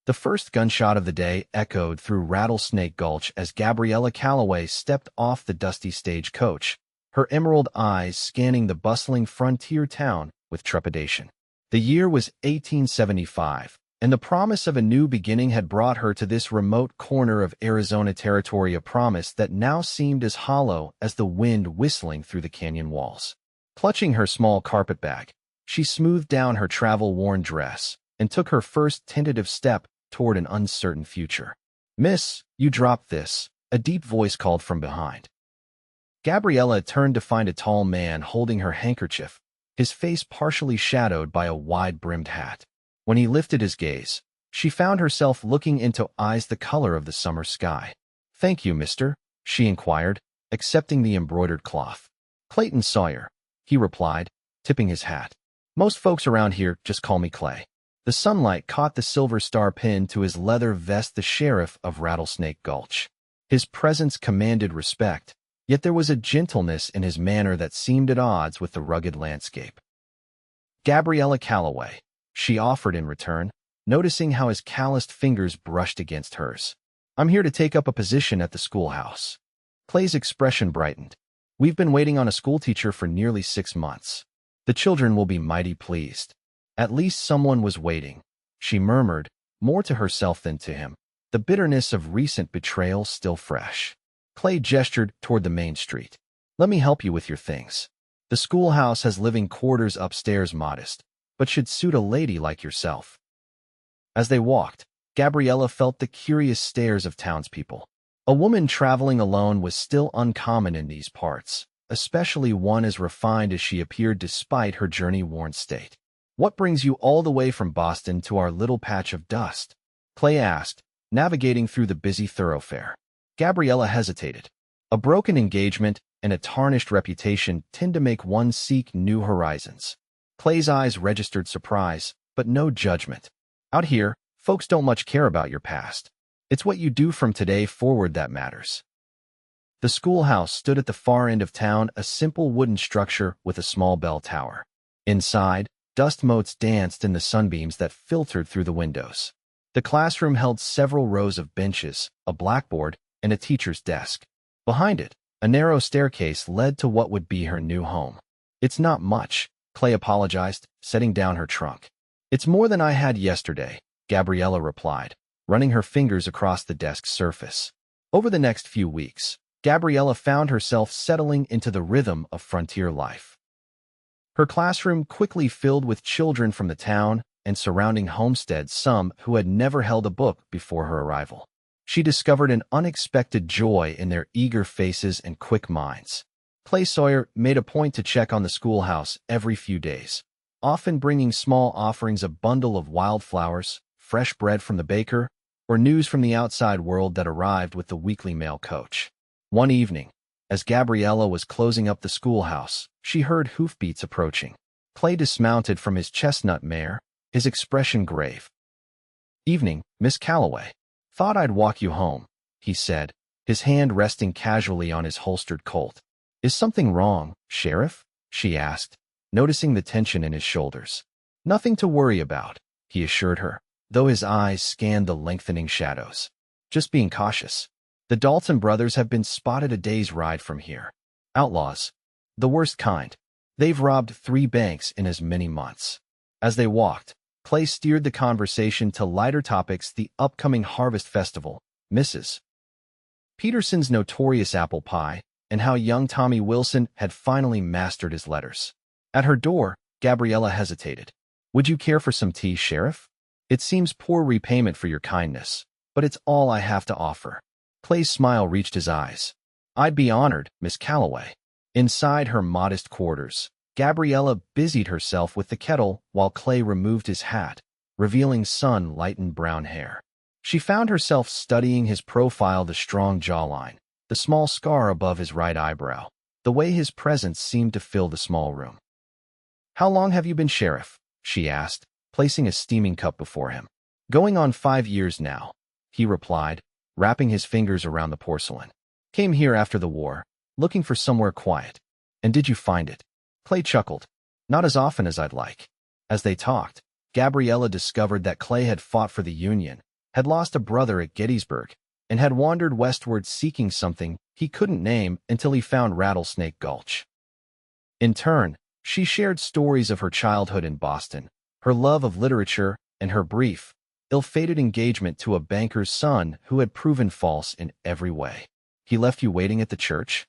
The first gunshot of the day echoed through Rattlesnake Gulch as Gabriella Calloway stepped off the dusty stagecoach, her emerald eyes scanning the bustling frontier town with trepidation. The year was 1875, and the promise of a new beginning had brought her to this remote corner of Arizona territory, a promise that now seemed as hollow as the wind whistling through the canyon walls. Clutching her small carpetbag, she smoothed down her travel-worn dress and took her first tentative step toward an uncertain future. "Miss, you dropped this," a deep voice called from behind. Gabriella turned to find a tall man holding her handkerchief, his face partially shadowed by a wide-brimmed hat. When he lifted his gaze, she found herself looking into eyes the color of the summer sky. "Thank you, mister," she inquired, accepting the embroidered cloth. "Clayton Sawyer," he replied, tipping his hat. "Most folks around here just call me Clay." The sunlight caught the silver star pinned to his leather vest, the sheriff of Rattlesnake Gulch. His presence commanded respect, yet there was a gentleness in his manner that seemed at odds with the rugged landscape. "Gabriella Calloway," she offered in return, noticing how his calloused fingers brushed against hers. "I'm here to take up a position at the schoolhouse." Clay's expression brightened. "We've been waiting on a schoolteacher for nearly 6 months. The children will be mighty pleased." "At least someone was waiting," she murmured, more to herself than to him, the bitterness of recent betrayal still fresh. Clay gestured toward the main street. "Let me help you with your things. The schoolhouse has living quarters upstairs, modest, but should suit a lady like yourself." As they walked, Gabriella felt the curious stares of townspeople. A woman traveling alone was still uncommon in these parts, especially one as refined as she appeared despite her journey-worn state. "What brings you all the way from Boston to our little patch of dust?" Clay asked, navigating through the busy thoroughfare. Gabriella hesitated. A broken engagement and a tarnished reputation tend to make one seek new horizons. Clay's eyes registered surprise, but no judgment. "Out here, folks don't much care about your past. It's what you do from today forward that matters." The schoolhouse stood at the far end of town, a simple wooden structure with a small bell tower. Inside, dust motes danced in the sunbeams that filtered through the windows. The classroom held several rows of benches, a blackboard, and a teacher's desk. Behind it, a narrow staircase led to what would be her new home. "It's not much," Clay apologized, setting down her trunk. "It's more than I had yesterday," Gabriella replied, running her fingers across the desk's surface. Over the next few weeks, Gabriella found herself settling into the rhythm of frontier life. Her classroom quickly filled with children from the town and surrounding homesteads, some who had never held a book before her arrival. She discovered an unexpected joy in their eager faces and quick minds. Clay Sawyer made a point to check on the schoolhouse every few days, often bringing small offerings, a bundle of wildflowers, fresh bread from the baker, or news from the outside world that arrived with the weekly mail coach. One evening, as Gabriella was closing up the schoolhouse, she heard hoofbeats approaching. Clay dismounted from his chestnut mare, his expression grave. "Evening, Miss Calloway. Thought I'd walk you home," he said, his hand resting casually on his holstered Colt. "Is something wrong, Sheriff?" she asked, noticing the tension in his shoulders. "Nothing to worry about," he assured her, though his eyes scanned the lengthening shadows. "Just being cautious. The Dalton brothers have been spotted a day's ride from here. Outlaws. The worst kind. They've robbed 3 banks in as many months." As they walked, Clay steered the conversation to lighter topics: the upcoming harvest festival, Mrs. Peterson's notorious apple pie, and how young Tommy Wilson had finally mastered his letters. At her door, Gabriella hesitated. "Would you care for some tea, Sheriff? It seems poor repayment for your kindness, but it's all I have to offer." Clay's smile reached his eyes. "I'd be honored, Miss Calloway." Inside her modest quarters, Gabriella busied herself with the kettle while Clay removed his hat, revealing sun-lightened brown hair. She found herself studying his profile: the strong jawline, the small scar above his right eyebrow, the way his presence seemed to fill the small room. "How long have you been sheriff?" she asked, placing a steaming cup before him. "Going on 5 years now," he replied, wrapping his fingers around the porcelain. "Came here after the war, looking for somewhere quiet. And did you find it?" Clay chuckled. "Not as often as I'd like." As they talked, Gabriella discovered that Clay had fought for the Union, had lost a brother at Gettysburg, and had wandered westward seeking something he couldn't name until he found Rattlesnake Gulch. In turn, she shared stories of her childhood in Boston, her love of literature, and her brief, ill-fated engagement to a banker's son who had proven false in every way. "He left you waiting at the church?"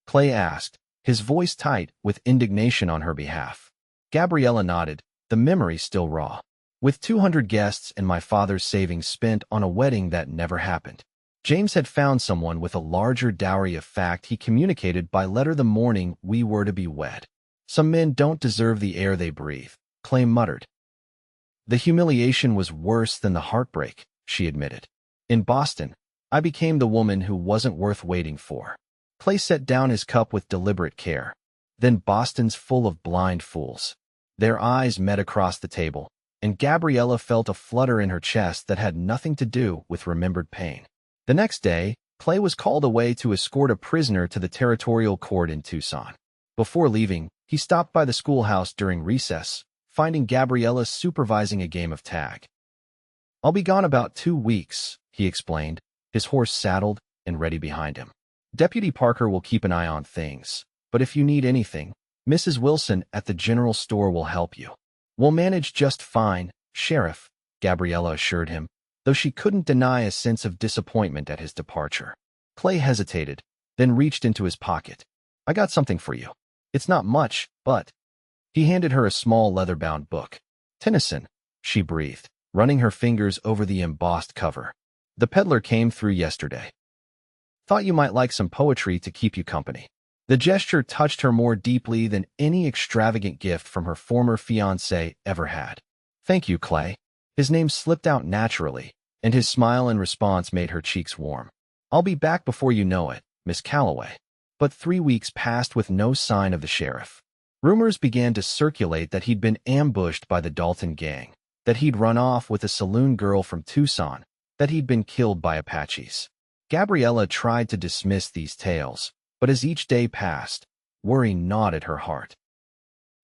Clay asked, his voice tight with indignation on her behalf. Gabriella nodded, the memory still raw. "With 200 guests and my father's savings spent on a wedding that never happened. James had found someone with a larger dowry of fact he communicated by letter the morning we were to be wed. Some men don't deserve the air they breathe," Clay muttered. "The humiliation was worse than the heartbreak," she admitted. "In Boston, I became the woman who wasn't worth waiting for." Clay set down his cup with deliberate care. "Then Boston's full of blind fools." Their eyes met across the table, and Gabriella felt a flutter in her chest that had nothing to do with remembered pain. The next day, Clay was called away to escort a prisoner to the territorial court in Tucson. Before leaving, he stopped by the schoolhouse during recess, finding Gabriella supervising a game of tag. "I'll be gone about 2 weeks," he explained, his horse saddled and ready behind him. "Deputy Parker will keep an eye on things, but if you need anything, Mrs. Wilson at the general store will help you." "We'll manage just fine, Sheriff," Gabriella assured him, though she couldn't deny a sense of disappointment at his departure. Clay hesitated, then reached into his pocket. "I got something for you. It's not much, but—" He handed her a small leather-bound book. "Tennyson," she breathed, running her fingers over the embossed cover. "The peddler came through yesterday. Thought you might like some poetry to keep you company." The gesture touched her more deeply than any extravagant gift from her former fiancé ever had. "Thank you, Clay." His name slipped out naturally, and his smile in response made her cheeks warm. "I'll be back before you know it, Miss Calloway." But 3 weeks passed with no sign of the sheriff. Rumors began to circulate that he'd been ambushed by the Dalton gang, that he'd run off with a saloon girl from Tucson, that he'd been killed by Apaches. Gabriella tried to dismiss these tales, but as each day passed, worry gnawed at her heart.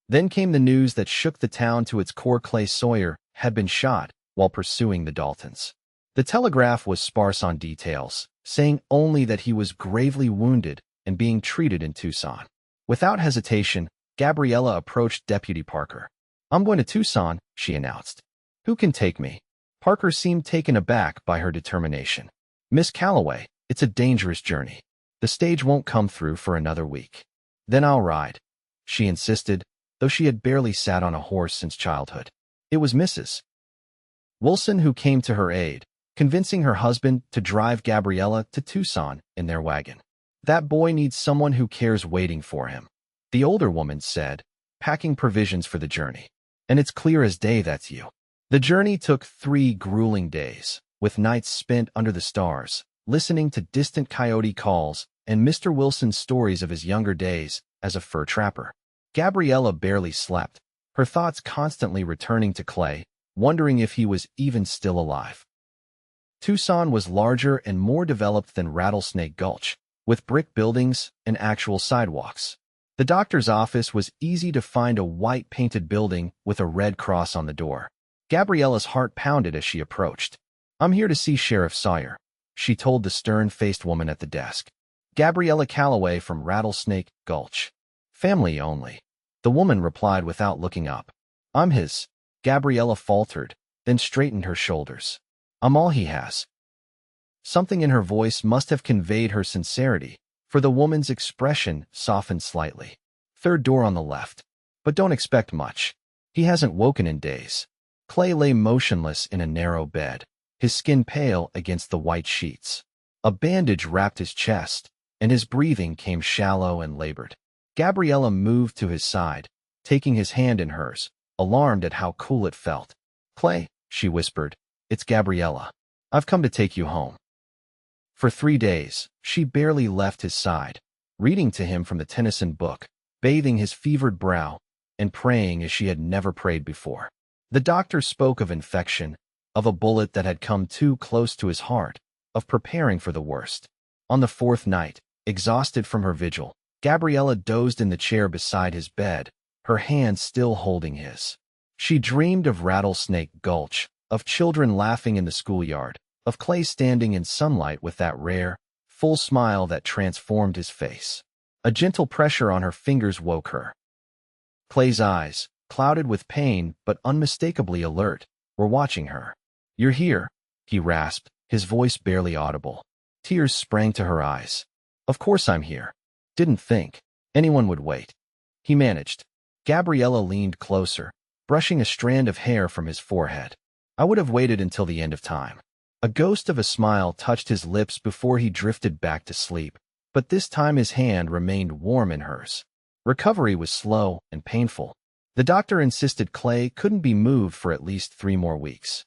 Then came the news that shook the town to its core. Clay Sawyer had been shot while pursuing the Daltons. The Telegraph was sparse on details, saying only that he was gravely wounded and being treated in Tucson. Without hesitation, Gabriella approached Deputy Parker. "I'm going to Tucson," she announced. "Who can take me?" Parker seemed taken aback by her determination. "Miss Calloway, it's a dangerous journey. The stage won't come through for another week." "Then I'll ride," she insisted, though she had barely sat on a horse since childhood. It was Mrs. Wilson who came to her aid, convincing her husband to drive Gabriella to Tucson in their wagon. "That boy needs someone who cares waiting for him," the older woman said, packing provisions for the journey. "And it's clear as day that's you." The journey took 3 grueling days, with nights spent under the stars, listening to distant coyote calls and Mr. Wilson's stories of his younger days as a fur trapper. Gabriella barely slept, her thoughts constantly returning to Clay, wondering if he was even still alive. Tucson was larger and more developed than Rattlesnake Gulch, with brick buildings and actual sidewalks. The doctor's office was easy to find, a white-painted building with a red cross on the door. Gabriella's heart pounded as she approached. "I'm here to see Sheriff Sawyer," she told the stern-faced woman at the desk. "Gabriella Calloway from Rattlesnake Gulch. Family only," the woman replied without looking up. "I'm his," Gabriella faltered, then straightened her shoulders. "I'm all he has." Something in her voice must have conveyed her sincerity, for the woman's expression softened slightly. "Third door on the left. But don't expect much. He hasn't woken in days." Clay lay motionless in a narrow bed, his skin pale against the white sheets. A bandage wrapped his chest, and his breathing came shallow and labored. Gabriella moved to his side, taking his hand in hers, alarmed at how cool it felt. "Clay," she whispered, "it's Gabriella. I've come to take you home." For 3 days, she barely left his side, reading to him from the Tennyson book, bathing his fevered brow, and praying as she had never prayed before. The doctor spoke of infection, of a bullet that had come too close to his heart, of preparing for the worst. On the 4th night, exhausted from her vigil, Gabriella dozed in the chair beside his bed, her hand still holding his. She dreamed of Rattlesnake Gulch, of children laughing in the schoolyard, of Clay standing in sunlight with that rare, full smile that transformed his face. A gentle pressure on her fingers woke her. Clay's eyes, clouded with pain but unmistakably alert, were watching her. "You're here," he rasped, his voice barely audible. Tears sprang to her eyes. "Of course I'm here. Didn't think anyone would wait," he managed. Gabriella leaned closer, brushing a strand of hair from his forehead. "I would have waited until the end of time." A ghost of a smile touched his lips before he drifted back to sleep, but this time his hand remained warm in hers. Recovery was slow and painful. The doctor insisted Clay couldn't be moved for at least 3 more weeks.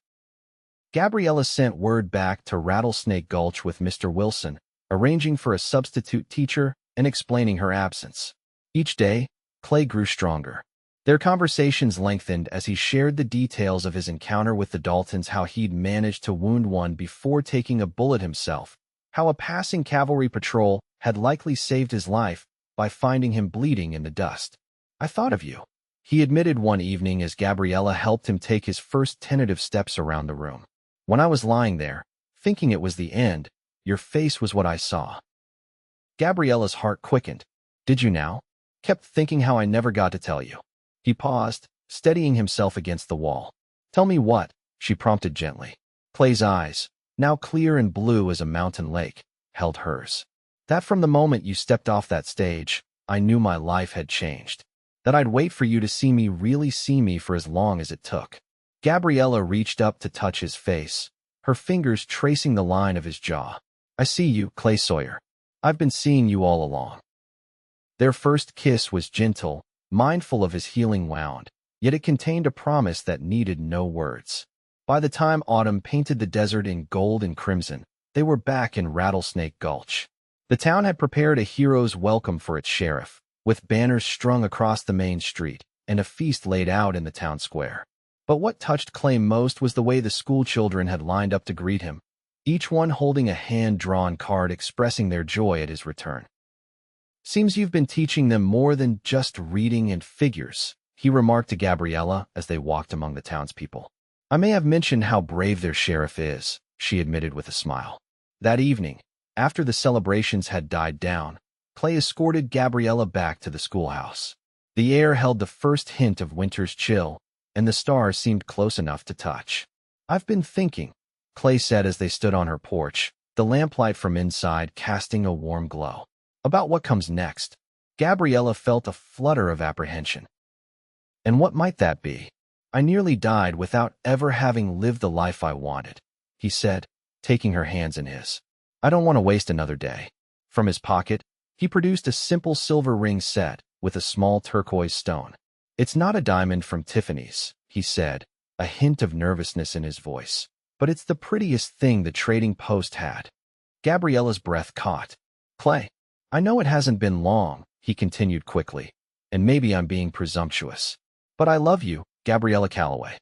Gabriella sent word back to Rattlesnake Gulch with Mr. Wilson, arranging for a substitute teacher and explaining her absence. Each day, Clay grew stronger. Their conversations lengthened as he shared the details of his encounter with the Daltons, how he'd managed to wound one before taking a bullet himself, how a passing cavalry patrol had likely saved his life by finding him bleeding in the dust. "I thought of you," he admitted one evening as Gabriella helped him take his first tentative steps around the room. "When I was lying there, thinking it was the end, your face was what I saw." Gabriella's heart quickened. "Did you now?" "Kept thinking how I never got to tell you." He paused, steadying himself against the wall. "Tell me what?" she prompted gently. Clay's eyes, now clear and blue as a mountain lake, held hers. "That from the moment you stepped off that stage, I knew my life had changed. That I'd wait for you to see me really see me for as long as it took." Gabriella reached up to touch his face, her fingers tracing the line of his jaw. "I see you, Clay Sawyer. I've been seeing you all along." Their first kiss was gentle, mindful of his healing wound, yet it contained a promise that needed no words. By the time autumn painted the desert in gold and crimson, they were back in Rattlesnake Gulch. The town had prepared a hero's welcome for its sheriff, with banners strung across the main street and a feast laid out in the town square. But what touched Clay most was the way the school children had lined up to greet him, each one holding a hand-drawn card expressing their joy at his return. "Seems you've been teaching them more than just reading and figures," he remarked to Gabriella as they walked among the townspeople. "I may have mentioned how brave their sheriff is," she admitted with a smile. That evening, after the celebrations had died down, Clay escorted Gabriella back to the schoolhouse. The air held the first hint of winter's chill, and the stars seemed close enough to touch. "I've been thinking," Clay said as they stood on her porch, the lamplight from inside casting a warm glow, "about what comes next." Gabriella felt a flutter of apprehension. "And what might that be?" "I nearly died without ever having lived the life I wanted," he said, taking her hands in his. "I don't want to waste another day." From his pocket, he produced a simple silver ring set with a small turquoise stone. "It's not a diamond from Tiffany's," he said, a hint of nervousness in his voice, "but it's the prettiest thing the trading post had." Gabriella's breath caught. "Clay, I know it hasn't been long," he continued quickly, "and maybe I'm being presumptuous, but I love you, Gabriella Calloway.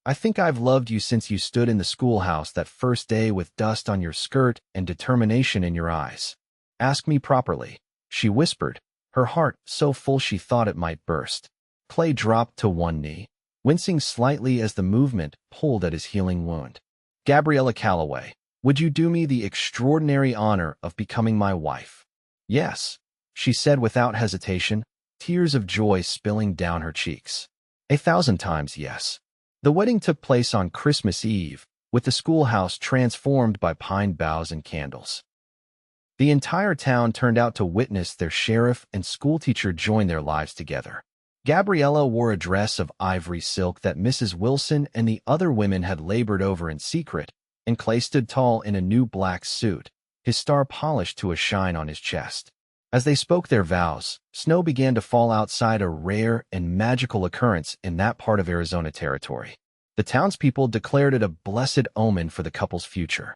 I think I've loved you since you stood in the schoolhouse that first day with dust on your skirt and determination in your eyes. Ask me properly," she whispered, her heart so full she thought it might burst. Clay dropped to one knee, wincing slightly as the movement pulled at his healing wound. "Gabriella Calloway, would you do me the extraordinary honor of becoming my wife?" "Yes," she said without hesitation, tears of joy spilling down her cheeks. "1,000 times yes." The wedding took place on Christmas Eve, with the schoolhouse transformed by pine boughs and candles. The entire town turned out to witness their sheriff and schoolteacher join their lives together. Gabriella wore a dress of ivory silk that Mrs. Wilson and the other women had labored over in secret, and Clay stood tall in a new black suit, his star polished to a shine on his chest. As they spoke their vows, snow began to fall outside, a rare and magical occurrence in that part of Arizona territory. The townspeople declared it a blessed omen for the couple's future.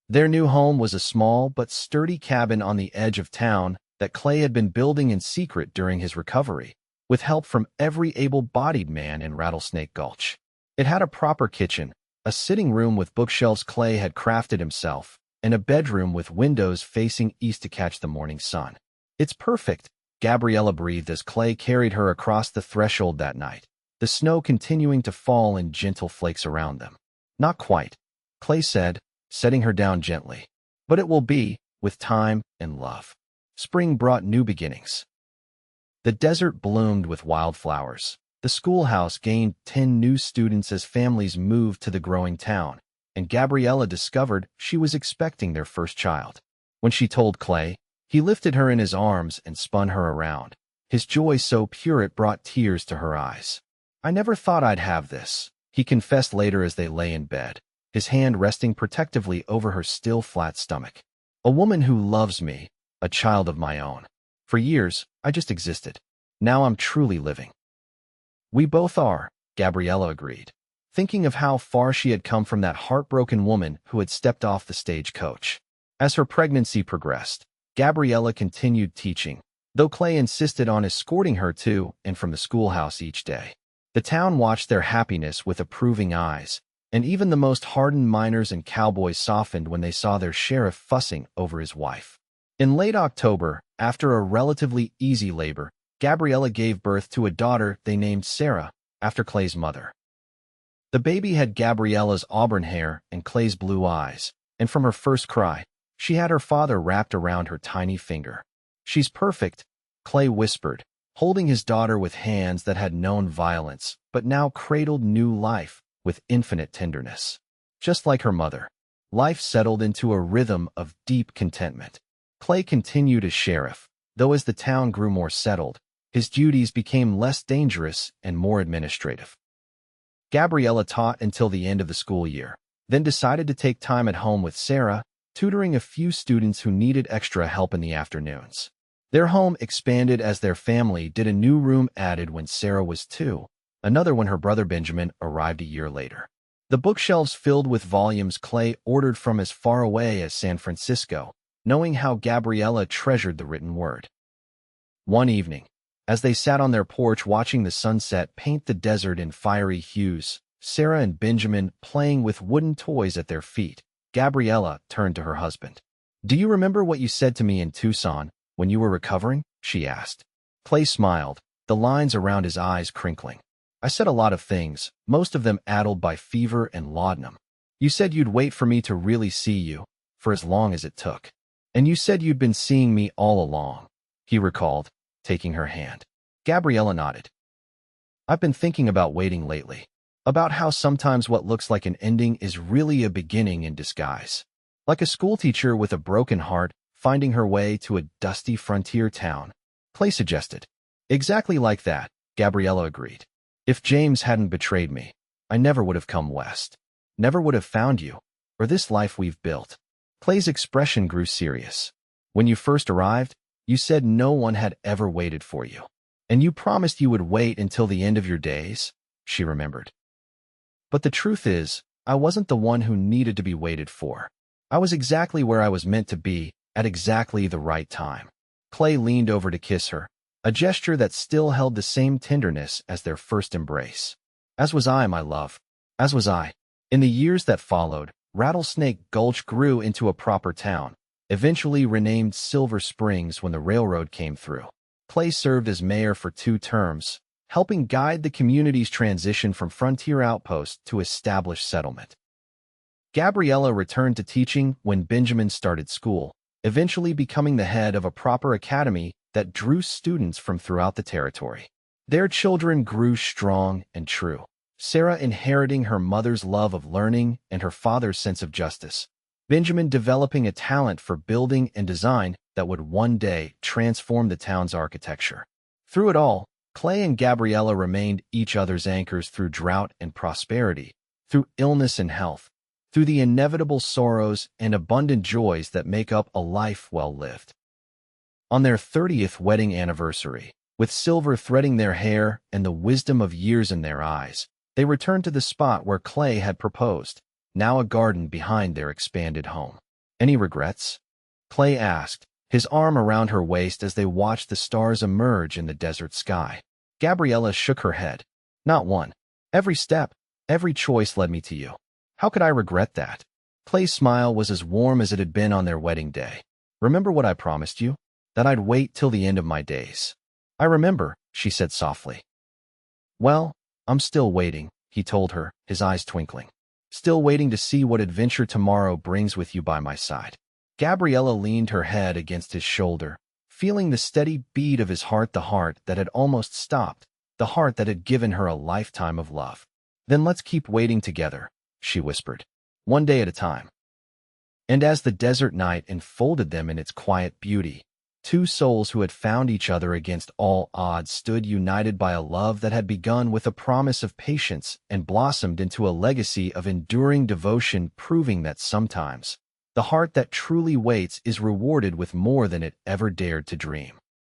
Their new home was a small but sturdy cabin on the edge of town that Clay had been building in secret during his recovery, with help from every able-bodied man in Rattlesnake Gulch. It had a proper kitchen, a sitting room with bookshelves Clay had crafted himself, and a bedroom with windows facing east to catch the morning sun. "It's perfect," Gabriella breathed as Clay carried her across the threshold that night, the snow continuing to fall in gentle flakes around them. "Not quite," Clay said, setting her down gently. But it will be, with time and love. Spring brought new beginnings. The desert bloomed with wildflowers. The schoolhouse gained 10 new students as families moved to the growing town, and Gabriella discovered she was expecting their first child. When she told Clay, he lifted her in his arms and spun her around, his joy so pure it brought tears to her eyes. "I never thought I'd have this," he confessed later as they lay in bed, his hand resting protectively over her still flat stomach. "A woman who loves me, a child of my own. For years, I just existed. Now I'm truly living." "We both are," Gabriella agreed, thinking of how far she had come from that heartbroken woman who had stepped off the stagecoach. As her pregnancy progressed, Gabriella continued teaching, though Clay insisted on escorting her to and from the schoolhouse each day. The town watched their happiness with approving eyes, and even the most hardened miners and cowboys softened when they saw their sheriff fussing over his wife. In late October, after a relatively easy labor, Gabriella gave birth to a daughter they named Sarah, after Clay's mother. The baby had Gabriella's auburn hair and Clay's blue eyes, and from her first cry, she had her father wrapped around her tiny finger. "She's perfect," Clay whispered, holding his daughter with hands that had known violence, but now cradled new life with infinite tenderness. Just like her mother, life settled into a rhythm of deep contentment. Clay continued as sheriff, though as the town grew more settled, his duties became less dangerous and more administrative. Gabriella taught until the end of the school year, then decided to take time at home with Sarah, tutoring a few students who needed extra help in the afternoons. Their home expanded as their family did. A new room added when Sarah was 2, another when her brother Benjamin arrived a year later. The bookshelves filled with volumes Clay ordered from as far away as San Francisco, knowing how Gabriella treasured the written word. One evening, as they sat on their porch watching the sunset paint the desert in fiery hues, Sarah and Benjamin playing with wooden toys at their feet, Gabriella turned to her husband. "Do you remember what you said to me in Tucson when you were recovering?" she asked. Clay smiled, the lines around his eyes crinkling. "I said a lot of things, most of them addled by fever and laudanum. You said you'd wait for me to really see you, for as long as it took. And you said you'd been seeing me all along," he recalled, taking her hand. Gabriella nodded. "I've been thinking about waiting lately, about how sometimes what looks like an ending is really a beginning in disguise. Like a schoolteacher with a broken heart finding her way to a dusty frontier town," Clay suggested. "Exactly like that," Gabriella agreed. "If James hadn't betrayed me, I never would have come west, never would have found you, or this life we've built." Clay's expression grew serious. "When you first arrived, you said no one had ever waited for you. And you promised you would wait until the end of your days," she remembered. "But the truth is, I wasn't the one who needed to be waited for. I was exactly where I was meant to be, at exactly the right time." Clay leaned over to kiss her, a gesture that still held the same tenderness as their first embrace. "As was I, my love. As was I." In the years that followed, Rattlesnake Gulch grew into a proper town, eventually renamed Silver Springs when the railroad came through. Clay served as mayor for 2 terms, helping guide the community's transition from frontier outpost to established settlement. Gabriella returned to teaching when Benjamin started school, eventually becoming the head of a proper academy that drew students from throughout the territory. Their children grew strong and true, Sarah inheriting her mother's love of learning and her father's sense of justice, Benjamin developing a talent for building and design that would one day transform the town's architecture. Through it all, Clay and Gabriella remained each other's anchors through drought and prosperity, through illness and health, through the inevitable sorrows and abundant joys that make up a life well lived. On their 30th wedding anniversary, with silver threading their hair and the wisdom of years in their eyes, they returned to the spot where Clay had proposed, now a garden behind their expanded home. "Any regrets?" Clay asked, his arm around her waist as they watched the stars emerge in the desert sky. Gabriella shook her head. "Not one. Every step, every choice led me to you. How could I regret that?" Clay's smile was as warm as it had been on their wedding day. "Remember what I promised you? That I'd wait till the end of my days." "I remember," she said softly. "Well, I'm still waiting," he told her, his eyes twinkling. still waiting to see what adventure tomorrow brings with you by my side. Gabriella leaned her head against his shoulder, feeling the steady beat of his heart, the heart that had almost stopped, the heart that had given her a lifetime of love. Then let's keep waiting together, she whispered, one day at a time. And as the desert night enfolded them in its quiet beauty, two souls who had found each other against all odds stood united by a love that had begun with a promise of patience and blossomed into a legacy of enduring devotion, proving that sometimes the heart that truly waits is rewarded with more than it ever dared to dream.